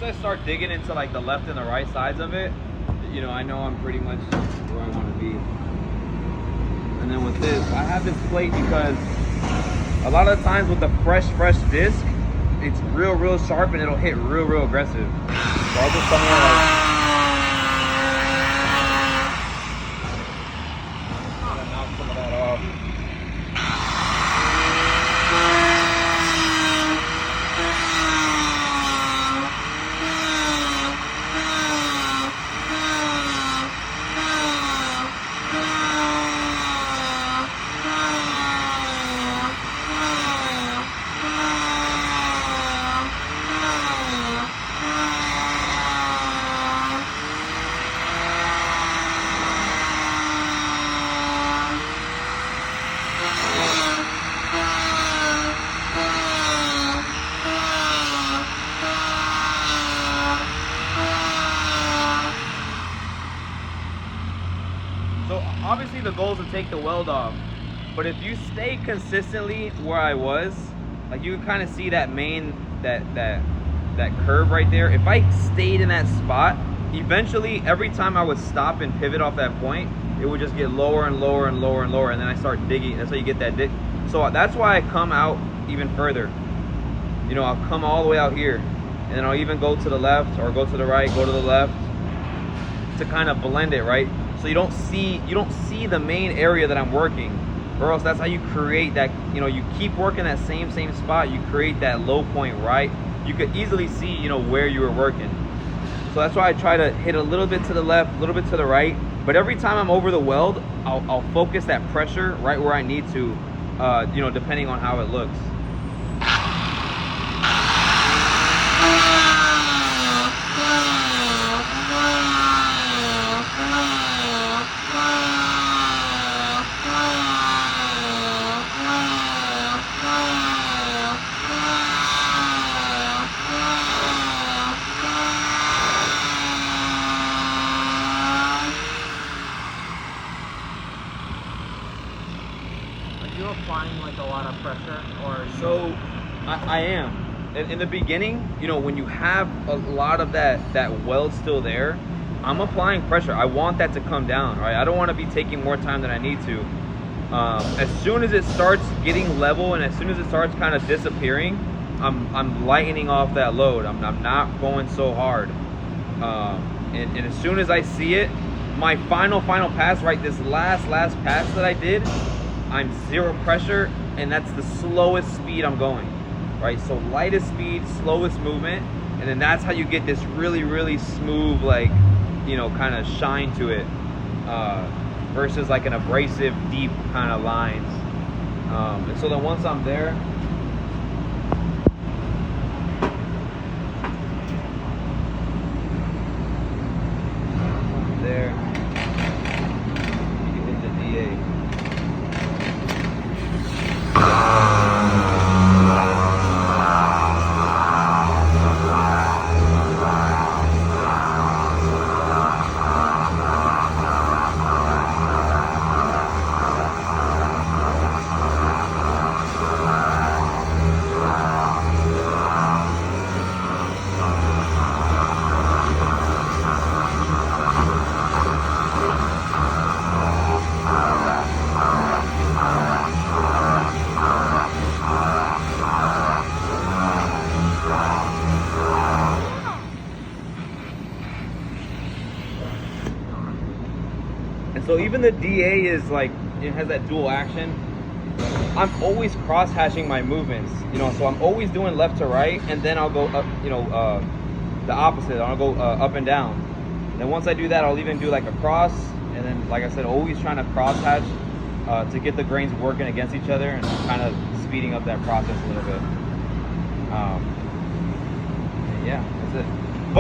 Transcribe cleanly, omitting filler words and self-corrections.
once I start digging into like the left and the right sides of it, you know, I know I'm pretty much where I want to be. And then with this, I have this plate because a lot of the times with the fresh disc, it's real sharp and it'll hit real aggressive. So I'll just come here like, knock some of that off. So obviously the goal is to take the weld off, but if you stay consistently where I was, like you can kind of see that main, that curve right there. If I stayed in that spot, eventually every time I would stop and pivot off that point, it would just get lower and lower and lower and lower, and then I start digging. That's how you get that dig. So that's why I come out even further. You know, I'll come all the way out here, and then I'll even go to the left or go to the right, go to the left, to kind of blend it, right? So you don't see the main area that I'm working, or else that's how you create that, you know, you keep working that same spot, you create that low point, right? You could easily see, you know, where you were working. So that's why I try to hit a little bit to the left, a little bit to the right, but every time I'm over the weld, I'll focus that pressure right where I need to, you know, depending on how it looks. Applying like a lot of pressure, or so I am in the beginning, you know, when you have a lot of that weld still there, I'm applying pressure. I want that to come down, right? I don't want to be taking more time than I need to. As soon as it starts getting level and as soon as it starts kind of disappearing, I'm lightening off that load. I'm not going so hard, and as soon as I see it, my final pass, right, this last pass that I did, I'm zero pressure, and that's the slowest speed I'm going, right? So lightest speed, slowest movement, and then that's how you get this really smooth, like, you know, kind of shine to it, versus like an abrasive, deep kind of lines. And so then once I'm there, you can hit the DA. And so even the DA is like, it has that dual action. I'm always cross hatching my movements, you know, so I'm always doing left to right, and then I'll go up, you know, the opposite. I'll go up and down. Then once I do that, I'll even do like a cross, and then, like I said, always trying to cross hatch to get the grains working against each other and kind of speeding up that process a little bit. Yeah, that's it.